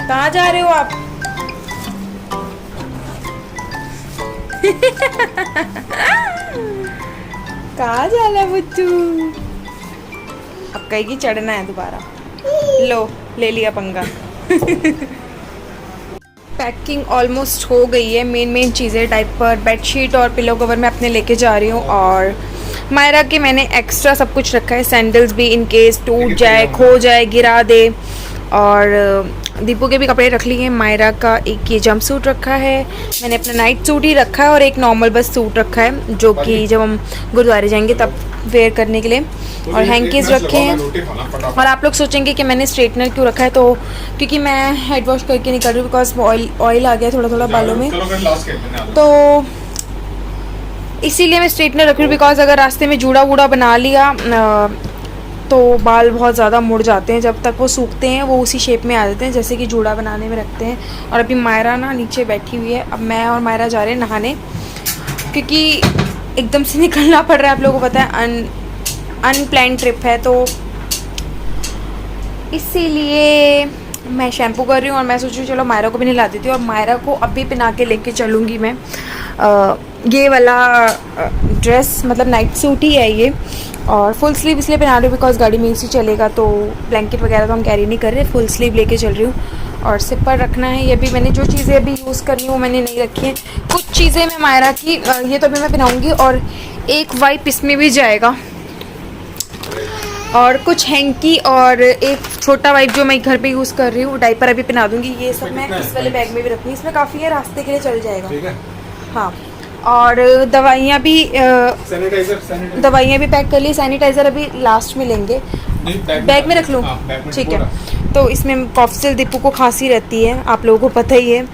कहाँ जा रहे हो आप? कहाँ जा रहा है बुच्चू? अब कहेगी चढ़ना है दोबारा। लो ले लिया पंगा। पैकिंग ऑलमोस्ट हो गई है। मेन चीज़ें डायपर, बेडशीट और पिलो कवर मैं अपने लेके जा रही हूँ। और मायरा के मैंने एक्स्ट्रा सब कुछ रखा है, सैंडल्स भी इन केस टूट जाए, खो जाए, गिरा दे। और दीपू के भी कपड़े रख लिए हैं। मायरा का एक ये जंप सूट रखा है, मैंने अपना नाइट सूट ही रखा है और एक नॉर्मल बस सूट रखा है जो कि जब हम गुरुद्वारे जाएंगे तब वेयर करने के लिए। और हैंकीज रखे हैं। और आप लोग सोचेंगे कि मैंने स्ट्रेटनर क्यों रखा है, तो क्योंकि मैं हेड वॉश करके नहीं कर रही हूँ बिकॉज ऑयल आ गया थोड़ा बालों में, तो इसीलिए मैं स्ट्रेटनर रख रही हूँ। बिकॉज अगर रास्ते में जूड़ा वूड़ा बना लिया तो बाल बहुत ज़्यादा मुड़ जाते हैं, जब तक वो सूखते हैं वो उसी शेप में आ जाते हैं जैसे कि जूड़ा बनाने में रखते हैं। और अभी मायरा ना नीचे बैठी हुई है। अब मैं और मायरा जा रहे हैं नहाने, क्योंकि एकदम से निकलना पड़ रहा है। आप लोगों को पता है अनप्लान ट्रिप है, तो इसीलिए मैं शैम्पू कर रही हूँ। और मैं सोच रही हूँ चलो मायरा को भी नहला देती हूँ। और मायरा को अभी पहना के लेके चलूँगी मैं। ये वाला ड्रेस मतलब नाइट सूट ही है ये, और फुल स्लीव इसलिए पहना रही हूँ बिकॉज गाड़ी में इसी चलेगा, तो ब्लैंकेट वगैरह तो हम कैरी नहीं कर रहे, फुल स्लीव लेके चल रही हूँ। और सिपर रखना है। ये भी मैंने जो चीज़ें अभी यूज़ कर रही हूँ मैंने नहीं रखी हैं। कुछ चीज़ें मैं मायरा की ये तो अभी मैं पहनाऊँगी, और एक वाइप इसमें भी जाएगा, और कुछ हैंकी और एक छोटा वाइप जो मैं घर पे यूज़ कर रही हूँ। डायपर अभी पहना दूँगी। ये सब मैं इस वाले बैग में भी रखूँगी, इसमें काफ़ी है, रास्ते के लिए चल जाएगा। हाँ, और दवाइयाँ भी पैक कर ली। सैनिटाइज़र अभी लास्ट में लेंगे। बैग में रख लूँ? ठीक है। तो इसमें कॉफसिल दीपू को खांसी रहती है, आप लोगों को पता ही है,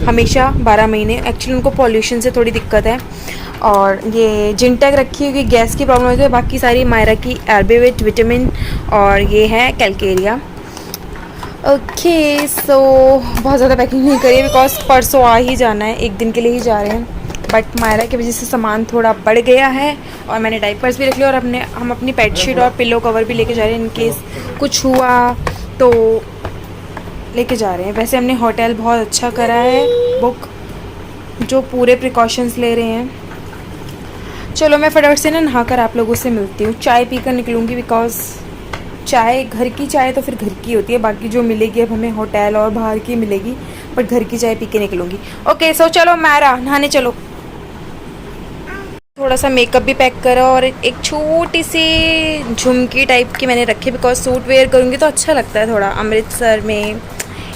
हमेशा 12 महीने। एक्चुअली उनको पॉल्यूशन से थोड़ी दिक्कत है। और ये जिनटेक रखी हुई, गैस की प्रॉब्लम होती है। बाकी सारी मायरा की एल्बेविट, विटामिन, और ये है कैलकेरिया। ओके, सो बहुत ज़्यादा पैकिंग नहीं करी बिकॉज परसों आ ही जाना है, एक दिन के लिए ही जा रहे हैं। बट मायरा की वजह से सामान थोड़ा बढ़ गया है। और मैंने डाइपर्स भी रख लिया, और हम अपनी बेडशीट और पिलो कवर भी लेके जा रहे हैं इन केस कुछ हुआ तो लेके जा रहे हैं। वैसे हमने होटल बहुत अच्छा करा है बुक, जो पूरे प्रिकॉशंस ले रहे हैं। चलो मैं फटाफट से ना नहाकर आप लोगों से मिलती हूँ। चाय पीकर निकलूँगी बिकॉज चाय, घर की चाय तो फिर घर की होती है, बाकी जो मिलेगी अब हमें होटल और बाहर की मिलेगी, बट घर की चाय पी के निकलूँगी। ओके, सो चलो मायरा नहाने चलो। थोड़ा सा मेकअप भी पैक करा, और एक छोटी सी झुमकी टाइप की मैंने रखी बिकॉज सूट वेयर करूँगी तो अच्छा लगता है थोड़ा अमृतसर में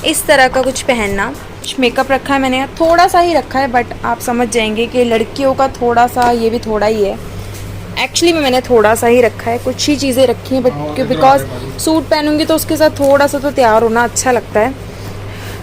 इस तरह का कुछ पहनना। मेकअप रखा है मैंने, थोड़ा सा ही रखा है, बट आप समझ जाएंगे कि लड़कियों का थोड़ा सा ये भी थोड़ा ही है। एक्चुअली में मैंने थोड़ा सा ही रखा है, कुछ ही चीज़ें रखी हैं, बट बिकॉज सूट पहनूंगी तो उसके साथ थोड़ा सा तो तैयार होना अच्छा लगता है,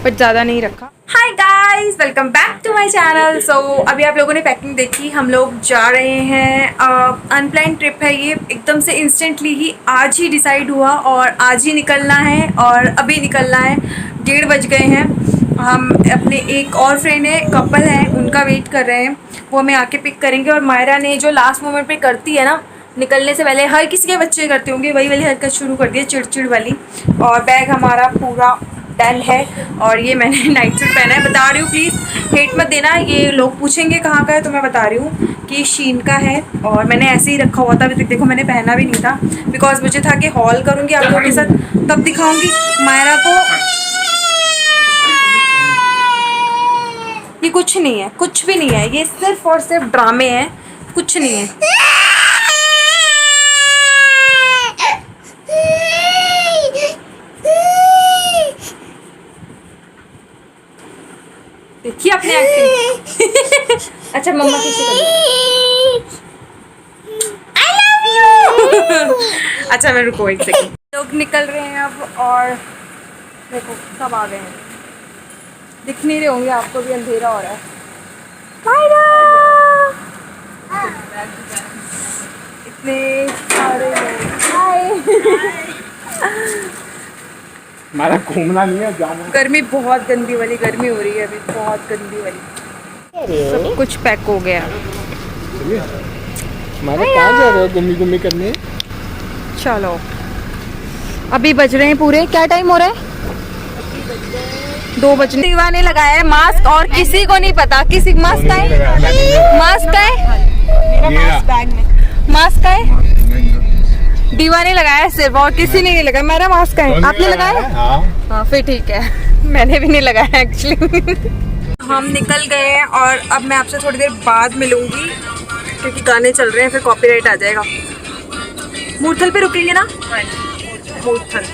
बट ज़्यादा नहीं रखा। Hi guys, welcome back to my channel. So अभी आप लोगों ने पैकिंग देखी, हम लोग जा रहे हैं। अनप्लान ट्रिप है ये, एकदम से इंस्टेंटली ही आज ही डिसाइड हुआ और आज ही निकलना है, और अभी निकलना है। 1:30 बज गए हैं। हम अपने एक और फ्रेंड है, कपल है, उनका वेट कर रहे हैं, वो हमें आके पिक करेंगे। और मायरा ने जो लास्ट मोमेंट पे करती है ना, निकलने से पहले, हर किसी के बच्चे करते होंगे, वही वाली हरकत शुरू कर दी है, चिड़चिड़ वाली। और बैग हमारा पूरा डन है, और ये मैंने नाइट सूट पहना है। बता रही हूँ, प्लीज़ हेट मत देना, ये लोग पूछेंगे कहाँ का है, तो मैं बता रही हूँ कि शीन का है। और मैंने ऐसे ही रखा हुआ था, अभी तक देखो मैंने पहना भी नहीं था बिकॉज मुझे था कि हॉल करूँगी आप लोगों के साथ, तब दिखाऊँगी मायरा को। ये कुछ नहीं है, कुछ भी नहीं है, ये सिर्फ और सिर्फ ड्रामे हैं, कुछ नहीं है। देखिए अपने एक्टिंग। अच्छा मम्मा किसी को I love you। अच्छा मैं रुको एक सेकंड। लोग निकल रहे हैं अब, और देखो सब आ गए हैं, दिख नहीं रहे होंगे आपको, भी अंधेरा हो रहा है। इतने सारे लोग। हाय। हमारा घूमना नहीं है, जाना। गर्मी बहुत गंदी वाली गर्मी हो रही है अभी, बहुत गंदी वाली। सब कुछ पैक हो गया। हमारा कहाँ जा रहे हो घूमी करने? चलो अभी बज रहे हैं पूरे, क्या टाइम हो रहा है? 2 बजने दीवाने लगाया है मास्क और किसी को नहीं पता किसी मास्क का है मास्क का है मास्क का है दीवाने लगाया है सिर्फ और किसी ने नहीं लगाया मेरा मास्क है आपने लगाया हाँ फिर ठीक है मैंने भी नहीं लगाया एक्चुअली हम निकल गए हैं और अब मैं आपसे थोड़ी देर बाद मिलूंगी क्योंकि गाने चल रहे हैं फिर कॉपीराइट आ जाएगा मूर्थल पे रुकेंगे ना मूर्थल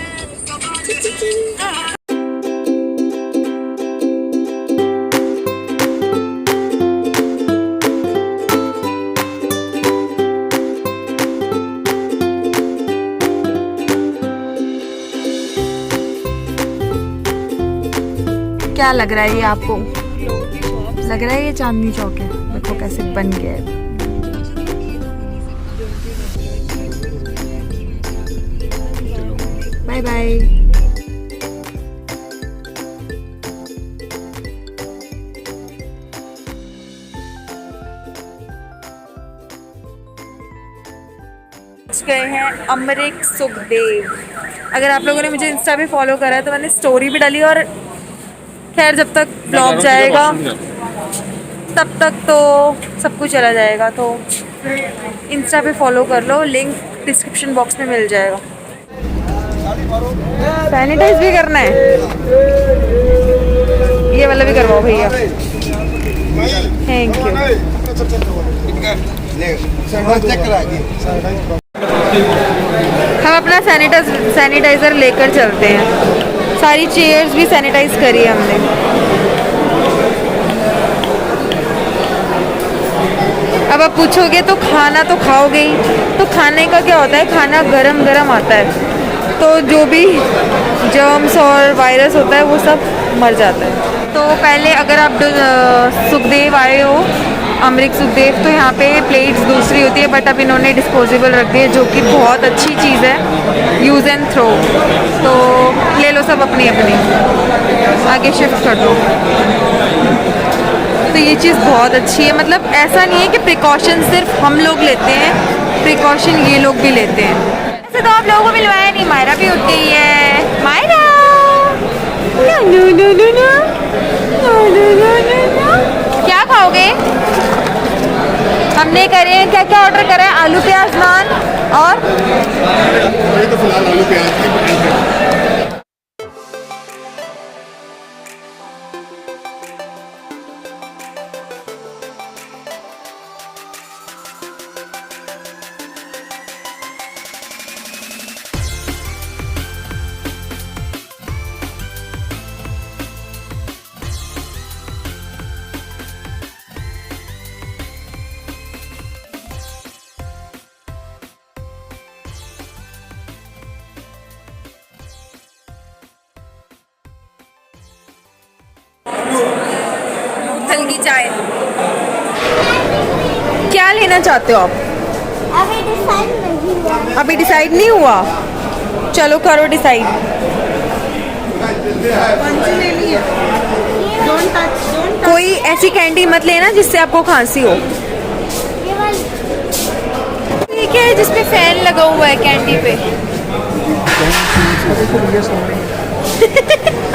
क्या लग रहा है ये आपको लग रहा है ये चांदनी चौक है देखो कैसे बन गया है बाय बाय गए हैं अमरीक सुखदेव अगर आप लोगों ने मुझे इंस्टा पे फॉलो करा है तो मैंने स्टोरी भी डाली और खैर जब तक ब्लॉग जाएगा तब तक तो सब कुछ चला जाएगा तो इंस्टा पे फॉलो कर लो लिंक डिस्क्रिप्शन बॉक्स में मिल जाएगा सैनिटाइज भी करना है ये वाला भी करवाओ भैया थैंक यू हम अपना सैनिटाइजर लेकर चलते हैं सारी चेयर्स भी सैनिटाइज करी है हमने अब आप पूछोगे तो खाना तो खाओगे ही तो खाने का क्या होता है खाना गरम गरम आता है तो जो भी जर्म्स और वायरस होता है वो सब मर जाता है तो पहले अगर आप सुखदेव आए हो अमरीक सुखदेव तो यहाँ पे प्लेट्स दूसरी होती है बट अब इन्होंने डिस्पोजेबल रख दी है जो कि बहुत अच्छी चीज़ है यूज़ एंड थ्रो तो ले लो सब अपनी अपनी आगे शिफ्ट कर दो तो ये चीज़ बहुत अच्छी है मतलब ऐसा नहीं है कि प्रिकॉशन सिर्फ हम लोग लेते हैं प्रिकॉशन ये लोग भी लेते हैं ऐसे तो आप लोगों को मिलवाया नहीं मायरा भी उठ गई है मायरा क्या खाओगे हमने करे हैं क्या क्या ऑर्डर करा है आलू प्याज नान और तो फिलहाल आलू प्याज की चाय क्या लेना चाहते हो आप अभी डिसाइड नहीं हुआ चलो करो डिसाइड कोई ऐसी कैंडी मत लेना जिससे आपको खांसी हो ठीक है जिसपे फैन लगा हुआ है कैंडी पे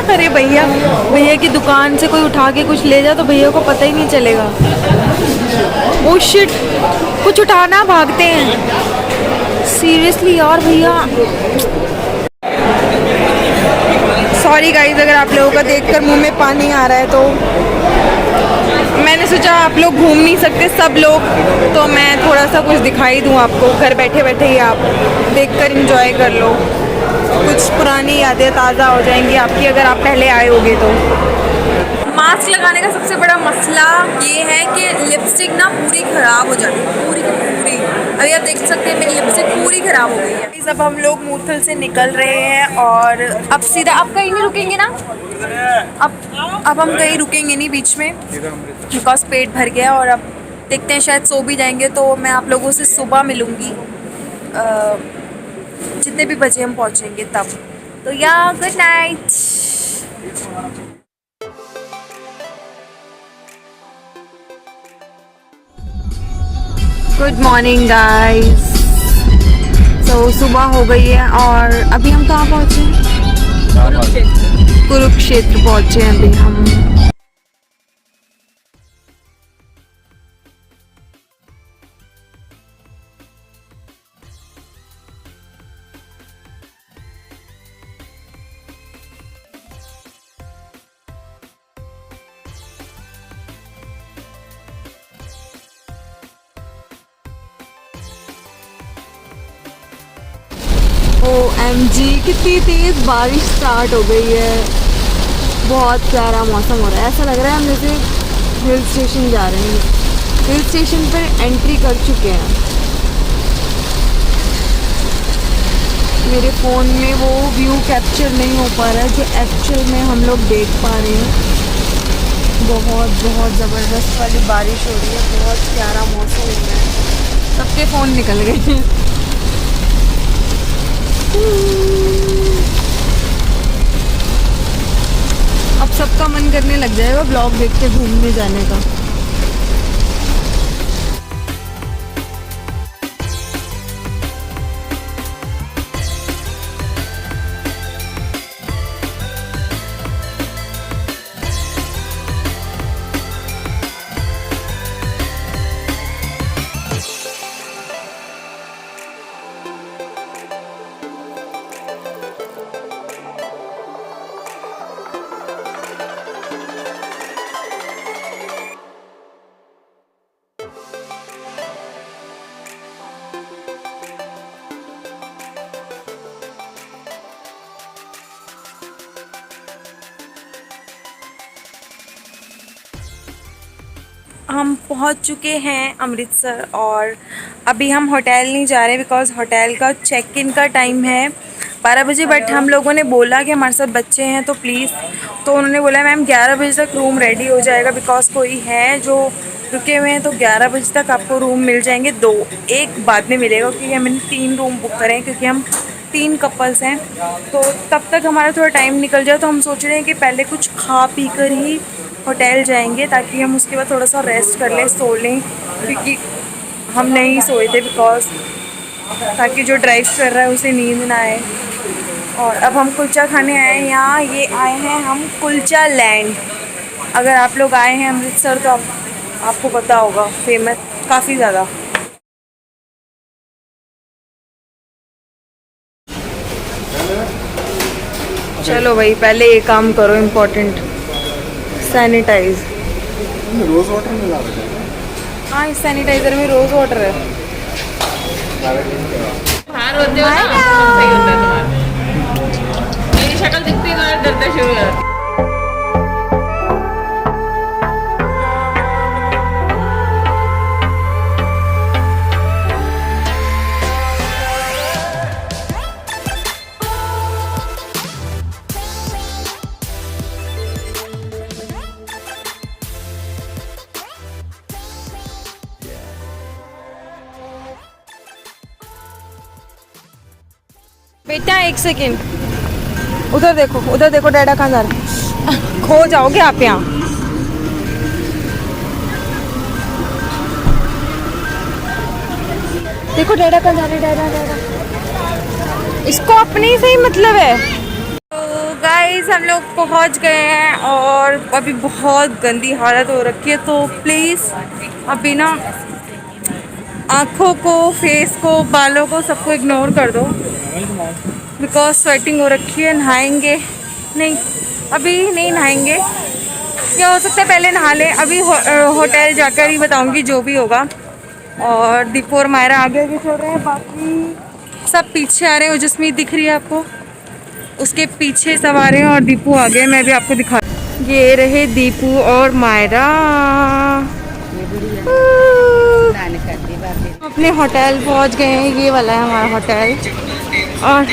अरे भैया भैया की दुकान से कोई उठा के कुछ ले जाओ तो भैया को पता ही नहीं चलेगा ओ शिट कुछ उठाना भागते हैं सीरियसली यार भैया सॉरी गाइस अगर आप लोगों का देखकर मुंह में पानी आ रहा है तो मैंने सोचा आप लोग घूम नहीं सकते सब लोग तो मैं थोड़ा सा कुछ दिखाई दूँ आपको घर बैठे बैठे ही आप देखकर एंजॉय कर लो कुछ पुरानी यादें ताज़ा हो जाएंगी आपकी अगर आप पहले आए होगे तो मास्क लगाने का सबसे बड़ा मसला ये है कि लिपस्टिक ना पूरी ख़राब हो जाती है पूरी की पूरी अभी आप देख सकते हैं मेरी लिपस्टिक पूरी ख़राब हो गई है अब हम लोग मूर्थल से निकल रहे हैं और अब सीधा आप कहीं नहीं रुकेंगे ना अब हम कहीं रुकेंगे नहीं बीच में बिकॉज पेट भर गया और अब देखते हैं शायद सो भी जाएंगे तो मैं आप लोगों से सुबह मिलूँगी जितने भी बजे हम पहुंचेंगे तब तो या good night good morning guys तो सुबह हो गई है और अभी हम कहाँ पहुँचे कुरुक्षेत्र पहुंचे हैं अभी हम। OMG कितनी तेज बारिश स्टार्ट हो गई है। बहुत प्यारा मौसम हो रहा है, ऐसा लग रहा है हम जैसे हिल स्टेशन जा रहे हैं। हिल स्टेशन पर एंट्री कर चुके हैं। मेरे फ़ोन में वो व्यू कैप्चर नहीं हो पा रहा है जो एक्चुअल में हम लोग देख पा रहे हैं। बहुत बहुत ज़बरदस्त वाली बारिश हो रही है, बहुत प्यारा मौसम हो रहा है। सबके फ़ोन निकल गए हैं। अब सबका मन करने लग जाएगा ब्लॉग देख के घूमने जाने का। हम पहुंच चुके हैं अमृतसर और अभी हम होटल नहीं जा रहे बिकॉज़ होटल का चेक इन का टाइम है 12 बजे। बट हम लोगों ने बोला कि हमारे साथ बच्चे हैं तो प्लीज़, तो उन्होंने बोला मैम 11 बजे तक रूम रेडी हो जाएगा बिकॉज़ कोई है जो रुके हुए हैं, तो 11 बजे तक आपको रूम मिल जाएंगे। एक बाद में मिलेगा क्योंकि हमने 3 रूम बुक करे हैं क्योंकि हम 3 कपल्स हैं, तो तब तक हमारा थोड़ा टाइम निकल जाए। तो हम सोच रहे हैं कि पहले कुछ खा पी कर ही होटल जाएंगे ताकि हम उसके बाद थोड़ा सा रेस्ट कर लें, सो लें, क्योंकि हम नहीं सोए थे बिकॉज़ ताकि जो ड्राइव कर रहा है उसे नींद ना आए। और अब हम कुलचा खाने आए हैं यहाँ। ये आए हैं हम कुलचा लैंड। अगर आप लोग आए हैं अमृतसर तो आपको पता होगा, फेमस काफ़ी ज़्यादा। चलो भाई पहले ये काम करो, इम्पोर्टेंट सैनिटाइज। रोज़ वाटर मिला रहे हैं। हाँ, इस सैनिटाइज़र में रोज़ वाटर है। बाहर होते हो ना सही होता है तुम्हारा। मेरी शक्ल दिखती है तो डरना शुरू हो जाती है। बेटा एक सेकेंड, उधर देखो डैडा कहाँ जा रहा है। खो जाओगे आप यहाँ। देखो डैडा कहाँ जा रहा है, डैडा। इसको अपने से ही मतलब है। तो गाइस हम लोग पहुँच गए हैं और अभी बहुत गंदी हालत हो रखी है, तो प्लीज़ अभी ना आँखों को, फेस को, बालों को, सबको इग्नोर कर दो बिकॉज स्वेटिंग हो रखी है। नहाएंगे नहीं, अभी नहीं नहाएंगे। क्या हो सकता है पहले नहा लें, अभी होटल जाकर ही बताऊंगी जो भी होगा। और दीपू और मायरा आगे आगे चल रहे हैं, बाकी सब पीछे आ रहे हैं। जसमीत दिख रही है आपको, उसके पीछे सब आ रहे हैं और दीपू आगे। मैं भी आपको दिखा, ये रहे दीपू और मायरा। अपने होटल पहुंच गए हैं, ये वाला है हमारा होटल। और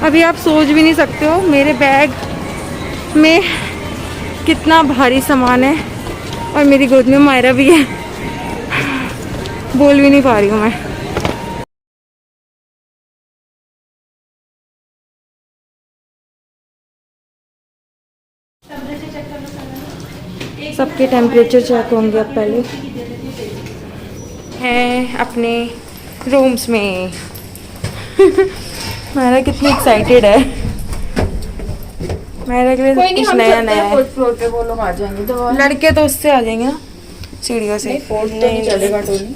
अभी आप सोच भी नहीं सकते हो मेरे बैग में कितना भारी सामान है, और मेरी गोद में मायरा भी है। बोल भी नहीं पा रही हूँ मैं। सबके टेम्परेचर चेक होंगे अब पहले। हैं अपने रूम्स में। मायरा कितनी एक्साइटेड है। मायरा के लिए कोई सब नहीं, कुछ हम नया चलते नया हैं है। फोर्थ फ्लोर पे, वो लोग आ जाएंगे तो लड़के तो उससे आ जाएंगे ना, सीढ़ियों से। फोर्थ तो नहीं चलेगा टोनी।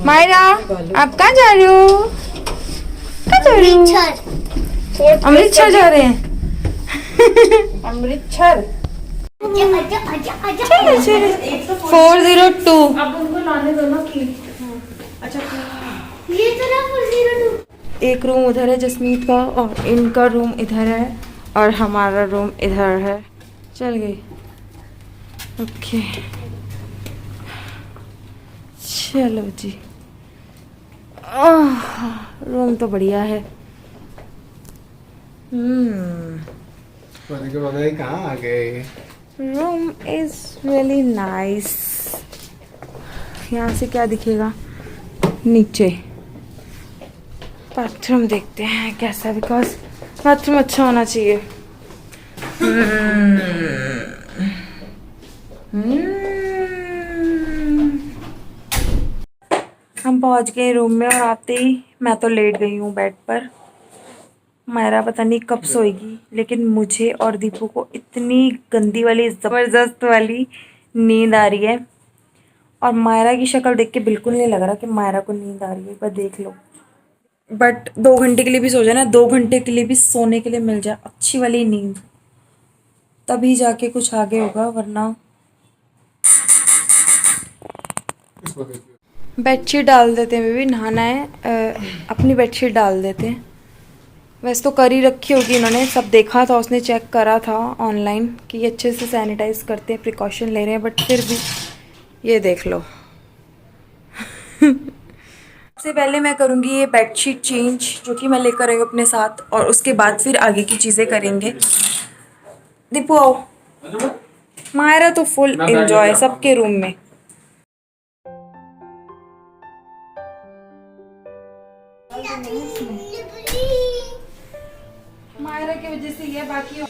मायरा आप कहाँ जा रहे हो? कहाँ जा रहे हो? अमृतसर जा रहे हैं। अमृतसर। चलो चलो 402। अब उनको लाने दो ना की। अच्छा ये तो ना 402। एक रूम उधर है जसमीत का, और इनका रूम इधर है, और हमारा रूम इधर है। चल गई। ओके चलो जी। रूम तो बढ़िया है। पता के बताइए कहाँ आ गए। Room is really nice. यहाँ से क्या दिखेगा? नीचे बाथरूम देखते हैं कैसा, बिकॉज बाथरूम अच्छा होना चाहिए। हम पहुंच गए रूम में, और आते ही मैं तो लेट गई हूँ बेड पर। मायरा पता नहीं कब सोएगी, लेकिन मुझे और दीपू को इतनी गंदी वाली ज़बरदस्त वाली नींद आ रही है। और मायरा की शक्ल देख के बिल्कुल नहीं लग रहा कि मायरा को नींद आ रही है, पर देख लो। बट 2 घंटे के लिए भी सो जाए ना, 2 घंटे के लिए भी सोने के लिए मिल जाए अच्छी वाली नींद, तभी जाके कुछ आगे होगा, वरना। बेडशीट डाल देते हैं बेबी, नहाना है। अपनी बेडशीट डाल देते हैं। वैसे तो कर ही रखी होगी इन्होंने, सब देखा था, उसने चेक करा था ऑनलाइन कि ये अच्छे से सैनिटाइज करते हैं, प्रिकॉशन ले रहे हैं, बट फिर भी ये देख लो। सबसे पहले मैं करूँगी ये बेडशीट चेंज, जो कि मैं लेकर आई हूँ अपने साथ, और उसके बाद फिर आगे की चीज़ें करेंगे। दीपू आओ। मायरा तो फुल एंजॉय सबके रूम में। मायरा की वजह से ये बाकी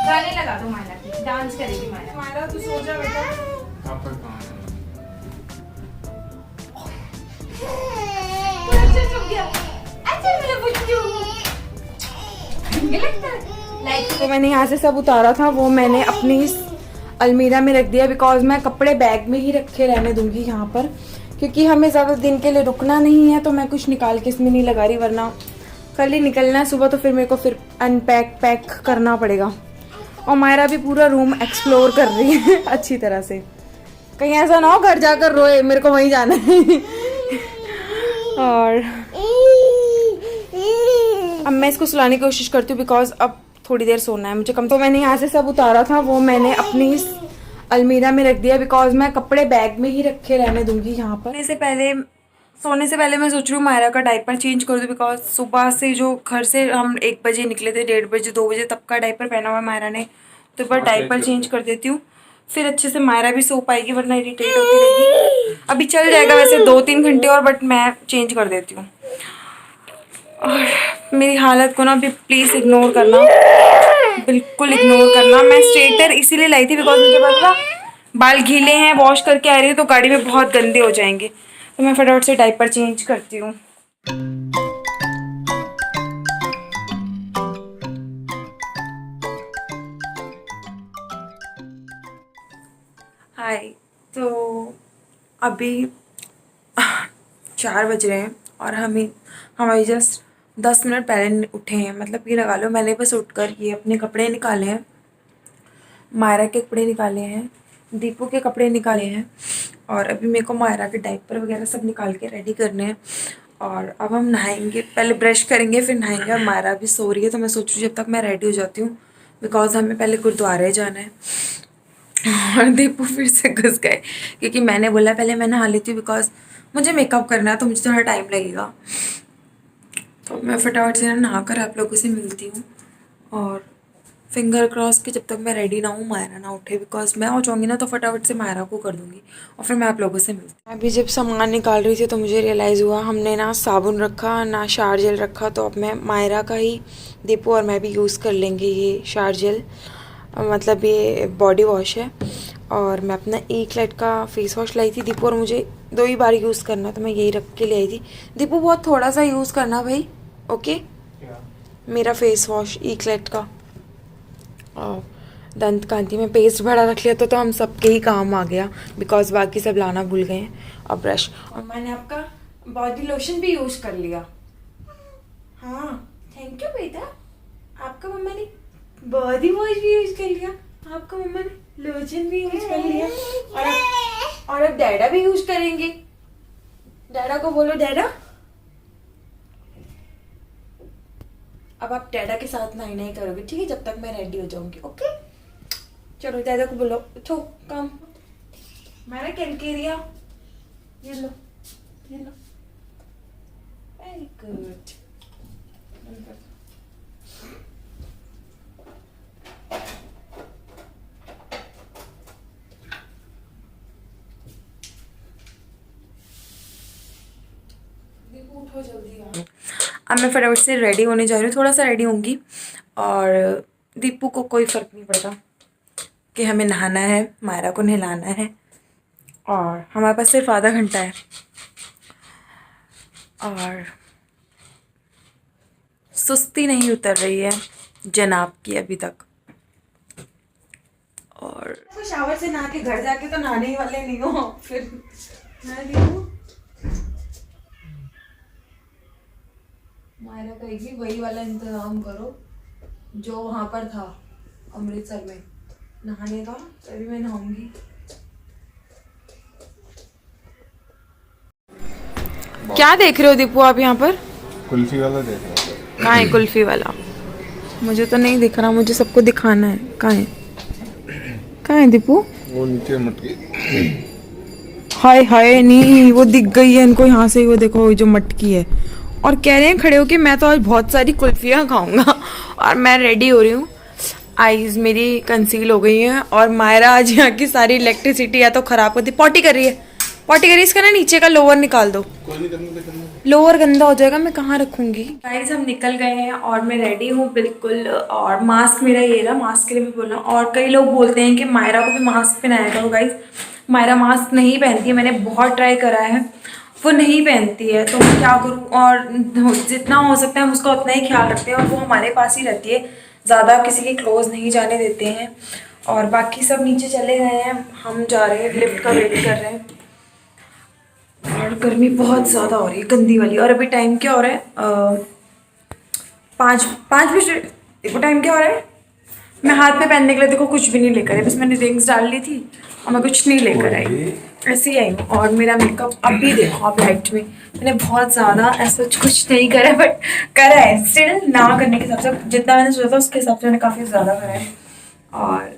गाने लगा दो मायरा की, डांस करेगी मायरा। मायरा तू सो जा बेटा। आप कहाँ हैं? तो मैंने यहाँ से सब उतारा था, वो मैंने अपनी इस अलमीरा में रख दिया, बिकॉज मैं कपड़े बैग में ही रखे रहने दूंगी यहाँ पर, क्योंकि हमें ज़्यादा दिन के लिए रुकना नहीं है, तो मैं कुछ निकाल के इसमें नहीं लगा रही, वरना कल ही निकलना है सुबह, तो फिर मेरे को फिर अनपैक पैक करना पड़ेगा। और मायरा भी पूरा रूम एक्सप्लोर कर रही है अच्छी तरह से, कहीं ऐसा ना हो घर जाकर रोए मेरे को वहीं जाना है। और अब मैं इसको सुलाने की कोशिश करती हूँ, बिकॉज अब थोड़ी देर सोना है मुझे कम। तो मैंने यहाँ से सब उतारा था, वो मैंने अपनी इस अलमीरा में रख दिया, बिकॉज मैं कपड़े बैग में ही रखे रहने दूंगी यहाँ पर। सोने से पहले मैं सोच रही हूँ मायरा का डायपर चेंज कर दूँ, बिकॉज सुबह से जो घर से हम 1 बजे निकले थे, 1:30 बजे 2 बजे तब का डायपर पहना हुआ मायरा ने, तो एक बार डायपर चेंज कर देती हूँ, फिर अच्छे से मायरा भी सो पाएगी, वरना इरिटेट होती रहेगी। अभी चल जाएगा वैसे 2-3 घंटे और, बट मैं चेंज कर देती हूँ। और मेरी हालत को ना भी प्लीज़ इग्नोर करना, बिल्कुल इग्नोर करना। मैं स्ट्रेटनर इसीलिए लाई थी, बिकॉज मुझे पता था बाल गीले हैं, वॉश करके आ रही हूँ तो गाड़ी में बहुत गंदे हो जाएंगे, तो मैं फटाफट से डायपर चेंज करती हूँ। हाय, तो अभी 4 बज रहे हैं, और हमारी जस्ट 10 मिनट पहले उठे हैं, मतलब ये लगा लो मैंने बस उठकर ये अपने कपड़े निकाले हैं, मायरा के कपड़े निकाले हैं, दीपू के कपड़े निकाले हैं, और अभी मेरे को मायरा के डायपर वगैरह सब निकाल के रेडी करने हैं। और अब हम नहाएंगे, पहले ब्रश करेंगे फिर नहाएंगे। और मायरा भी सो रही है, तो मैं सोच रही हूँ जब तक मैं रेडी हो जाती हूँ, बिकॉज हमें पहले गुरुद्वारे जाना है। और दीपू फिर से घुस गए, क्योंकि मैंने बोला पहले मैं नहा लेती हूँ, बिकॉज मुझे मेकअप करना है तो मुझे थोड़ा टाइम लगेगा। तो मैं फटाफट से नहा कर आप लोगों से मिलती हूँ, और फिंगर क्रॉस कि जब तक मैं रेडी ना हूँ मायरा ना उठे, बिकॉज मैं हो जाऊँगी ना तो फटाफट से मायरा को कर दूँगी और फिर मैं आप लोगों से मिलती हूँ। अभी जब सामान निकाल रही थी तो मुझे रियलाइज़ हुआ हमने ना साबुन रखा ना शार जेल रखा, तो अब मैं मायरा का ही दीपू और मैं भी यूज़ कर लेंगे ये शार जेल, मतलब ये बॉडी वॉश है। और मैं अपना Eclat का फेस वॉश लाई थी, दीपू और मुझे 2 ही बार यूज़ करना तो मैं यही रख के ले आई थी। दीपू बहुत थोड़ा सा यूज़ करना भाई, ओके? मेरा फेस वॉश Eclat का। और दंत कांति में पेस्ट भरा रख लिया तो हम सबके ही काम आ गया, बिकॉज बाकी सब लाना भूल गए हैं। और ब्रश, और मैंने आपका बॉडी लोशन भी यूज़ कर लिया। हाँ थैंक यू बेटा। आपका मम्मा ने बॉडी वॉश भी यूज़ कर लिया, आपका मम्मा ने लोशन भी यूज़ कर लिया, और अब डैडा भी यूज़ करेंगे। डैडा को बोलो डैडा। अब आप डैडा के साथ नाई नाई करोगे, ठीक है, जब तक मैं रेडी हो जाऊंगी, ओके? चलो डैडा को बोलो उठो काम। मैंने कैलकेरिया ये लो, ये लो, वेरी गुड। उठो जल्दी यार। अब मैं फटाफट से रेडी होने जा रही हूँ, थोड़ा सा रेडी होंगी और दीपू को कोई फ़र्क नहीं पड़ता कि हमें नहाना है, मायरा को नहलाना है, और हमारे पास सिर्फ आधा घंटा है और सुस्ती नहीं उतर रही है जनाब की अभी तक। और तो शावर से नहा के घर जाके तो नहाने ही वाले नहीं हो फिर। मायरा कहेगी वही वाला इंतजाम करो जो वहाँ पर था अमृतसर में नहाने का, तभी मैं नहाऊंगी। क्या देख रहे हो दीपू आप यहाँ पर? कुल्फी वाला देख रहा था। कहाँ है कुल्फी वाला? मुझे तो नहीं दिख रहा, मुझे सबको दिखाना है। कहाँ है, कहाँ है दीपू? वो नीचे मटकी। हाय हाय, नहीं वो दिख गई है इनको यहाँ से, वो देखो जो मटकी है, और कह रहे हैं खड़े हो कि मैं तो आज बहुत सारी कुल्फियाँ खाऊंगा। और मैं रेडी हो रही हूँ, आईज मेरी कंसील हो गई हैं, और मायरा आज यहाँ की सारी इलेक्ट्रिसिटी या तो खराब होती, पॉटी कर रही है, पॉटी कर रही है। इसका ना नीचे का लोअर निकाल दो, लोअर गंदा हो जाएगा, मैं कहाँ रखूंगी। गाइस हम निकल गए हैं और मैं रेडी हूँ बिल्कुल, और मास्क मेरा ये रहा, मास्क के लिए भी बोलना। और कई लोग बोलते हैं कि मायरा को भी मास्क पहनाया करो। गाइस मायरा मास्क नहीं पहनती है, मैंने बहुत ट्राई करा है, वो नहीं पहनती है, तो मैं क्या करूँ। और जितना हो सकता है हम उसका उतना ही ख्याल रखते हैं, और वो हमारे पास ही रहती है, ज़्यादा किसी के क्लोज नहीं जाने देते हैं। और बाकी सब नीचे चले गए हैं, हम जा रहे हैं, लिफ्ट का वेट कर रहे हैं। और गर्मी बहुत ज़्यादा हो रही है, गंदी वाली। और अभी टाइम क्या हो रहा है? 5 बजे। देखो टाइम क्या हो रहा है। मैं हाथ में पहनने के लिए देखो कुछ भी नहीं लेकर आई, बस मैंने रिंग्स डाल ली थी और मैं कुछ नहीं लेकर आई, ऐसे ही आई हूँ। और मेरा मेकअप अभी देखो आप लाइट में, मैंने बहुत ज़्यादा ऐसा कुछ नहीं करा है, बट करा है स्टिल, ना करने के हिसाब से जितना मैंने सोचा था उसके हिसाब से मैंने काफ़ी ज़्यादा करा है। और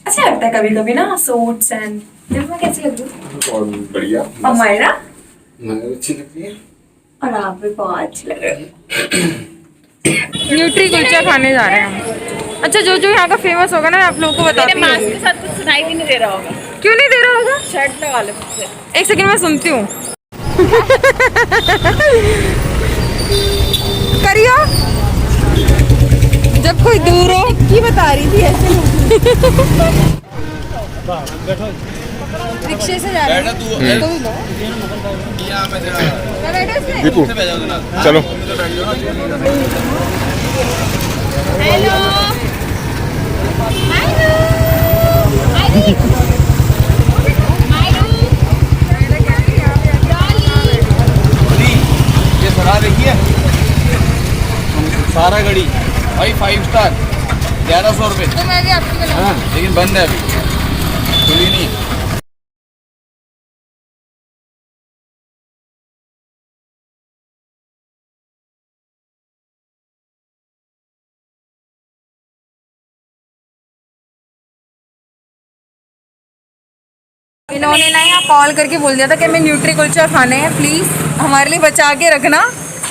अच्छा लगता है कभी कभी ना सूट्स एंड। मैं कैसी लग रही हूँ? और बढ़िया। और मायरा? मुझे अच्छी लगती है। और आप भी बहुत अच्छी लग रही है। न्यूट्री कुलचा खाने जा रहे हैं हम। अच्छा जो जो यहाँ का फेमस होगा ना, आप लोगों को बताती हूँ। मास्क के साथ कुछ सुनाई भी नहीं दे रहा होगा। क्यों नहीं दे रहा होगा? शर्ट लगा लो मुझसे। एक सेकंड मैं सुनती हूँ। करियो जब कोई दूर हो की बता रही थी ऐसे। रिक्शे से जा रहे हैं। दीपू चलो। हेलो ये सरा देखिए सारा गड़ी भाई 5 स्टार 1100 रुपये। हाँ लेकिन बंद है अभी, खुली नहीं। इन्होंने ना यहाँ कॉल करके बोल दिया था कि हमें न्यूट्री कुलचा खाने हैं, प्लीज़ हमारे लिए बचा के रखना।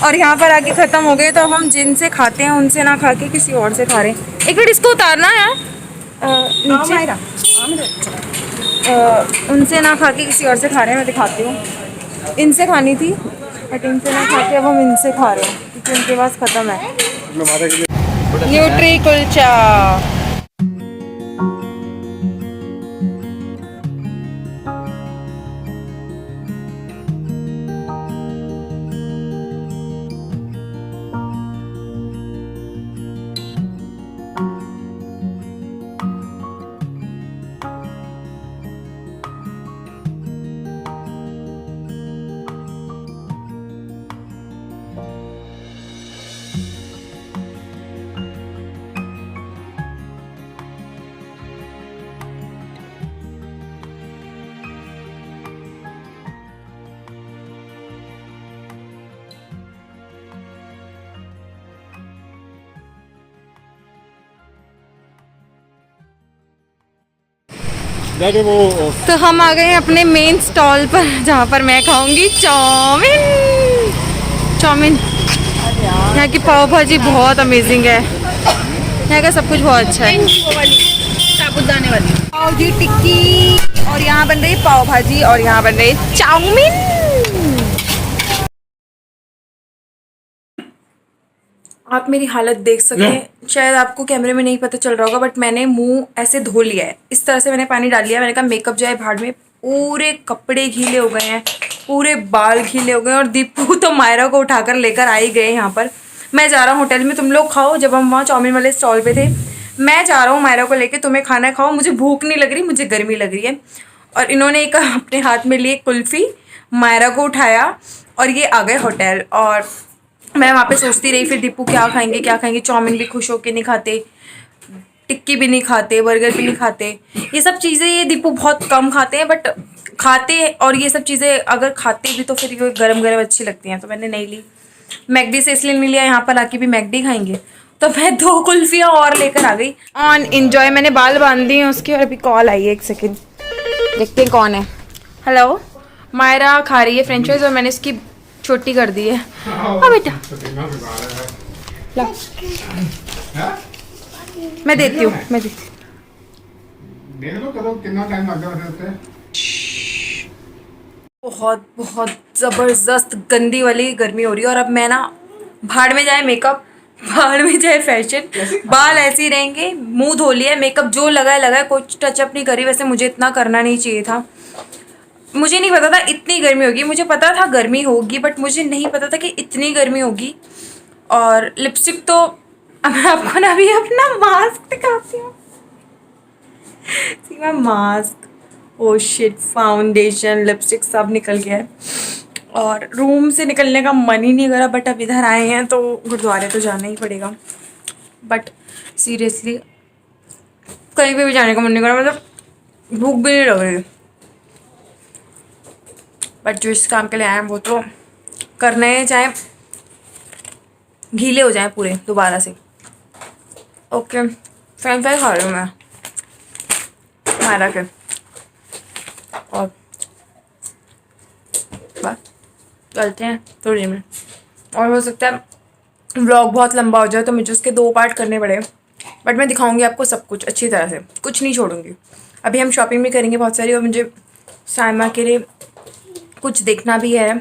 और यहाँ पर आके ख़त्म हो गए, तो हम जिनसे खाते हैं उनसे ना खा के किसी और से खा रहे हैं। एक मिनट इसको उतारना है नीचे। उनसे ना खा के किसी और से खा रहे हैं, मैं दिखाती हूँ। इनसे खानी थी बट इनसे ना खा के अब हम इनसे खा रहे हैं क्योंकि उनके पास ख़त्म है। न्यूट्री कुलचा। तो हम आ गए हैं अपने मेन स्टॉल पर जहाँ पर मैं खाऊंगी चाउमीन। चाउमीन, यहाँ की पाव भाजी बहुत अमेजिंग है, यहाँ का सब कुछ बहुत अच्छा है। वो वाली साबुदाने वाली। पाव जी टिक्की, और यहाँ बन रही है पाव भाजी, और यहाँ बन रही है चाउमीन। आप मेरी हालत देख सकते हैं, शायद आपको कैमरे में नहीं पता चल रहा होगा बट मैंने मुंह ऐसे धो लिया है। इस तरह से मैंने पानी डाल लिया। मैंने कहा मेकअप जाए भाड़ में, पूरे कपड़े गीले हो गए हैं, पूरे बाल गीले हो गए हैं। और दीपू तो मायरा को उठाकर लेकर आ ही गए यहाँ पर। मैं जा रहा हूँ होटल में, तुम लोग खाओ। जब हम वहाँ चाउमीन वाले स्टॉल पे थे, मैं जा रहा हूँ मायरा को लेके, तुम्हें खाना खाओ, मुझे भूख नहीं लग रही, मुझे गर्मी लग रही है। और इन्होंने एक अपने हाथ में लिए कुल्फ़ी, मायरा को उठाया और ये आ गए होटल। और मैं वहाँ पे सोचती रही फिर दीपू क्या खाएंगे क्या खाएंगे। चाउमीन भी खुश होके नहीं खाते, टिक्की भी नहीं खाते, बर्गर भी नहीं खाते। ये सब चीज़ें ये दीपू बहुत कम खाते हैं बट खाते, और ये सब चीज़ें अगर खाते भी तो फिर ये गरम गरम अच्छी लगती हैं। तो मैंने नहीं ली, मैकडी से इसलिए नहीं लिया, यहाँ पर आके भी मैकडी खाएंगे। तो मैं 2 कुल्फियाँ और लेकर आ गई। On enjoy. मैंने बाल बांध दिए हैं उसके, और अभी कॉल आई है, 1 सेकेंड देखते हैं कौन है। हेलो, मायरा खा रही है फ्रेंच फ्राइज और मैंने इसकी छोटी कर दी है। हाँ बेटा, ला। मैं देती हूँ, मैं देती देख लो करो कितना टाइम लग रहा है। बहुत बहुत ज़बरदस्त गंदी वाली गर्मी हो रही है। और अब मैं ना, भाड़ में जाए मेकअप, भाड़ में जाए फैशन, बाल ऐसे ही रहेंगे, मुंह धो लिया, मेकअप जो लगाए लगाए, कुछ टचअप नहीं करी। वैसे मुझे इतना करना नहीं चाहिए था, मुझे नहीं पता था इतनी गर्मी होगी। मुझे पता था गर्मी होगी बट मुझे नहीं पता था कि इतनी गर्मी होगी। और लिपस्टिक तो मैं आपको ना भी अपना मास्क दिखाती हूँ। सीमा mask, oh shit, foundation, lipstick सब निकल गया है। और रूम से निकलने का मन ही नहीं करा बट अब इधर आए हैं तो गुरुद्वारे तो जाना ही पड़ेगा। बट सीरियसली कहीं पे भी जाने का मन नहीं करा, मतलब भूख भी नहीं लग रही। बट जो इस काम के लिए आए हैं वो तो करना है, चाहे गीले हो जाएं पूरे दोबारा से। ओके, फ्रेंच फ्राई खा रही हूँ मैं मायरा के, और बस चलते हैं थोड़ी देर में। और हो सकता है व्लॉग बहुत लंबा हो जाए तो मुझे उसके 2 पार्ट करने पड़े, बट मैं दिखाऊंगी आपको सब कुछ अच्छी तरह से, कुछ नहीं छोड़ूंगी। अभी हम शॉपिंग भी करेंगे बहुत सारी, और मुझे साइमा के लिए कुछ देखना भी है।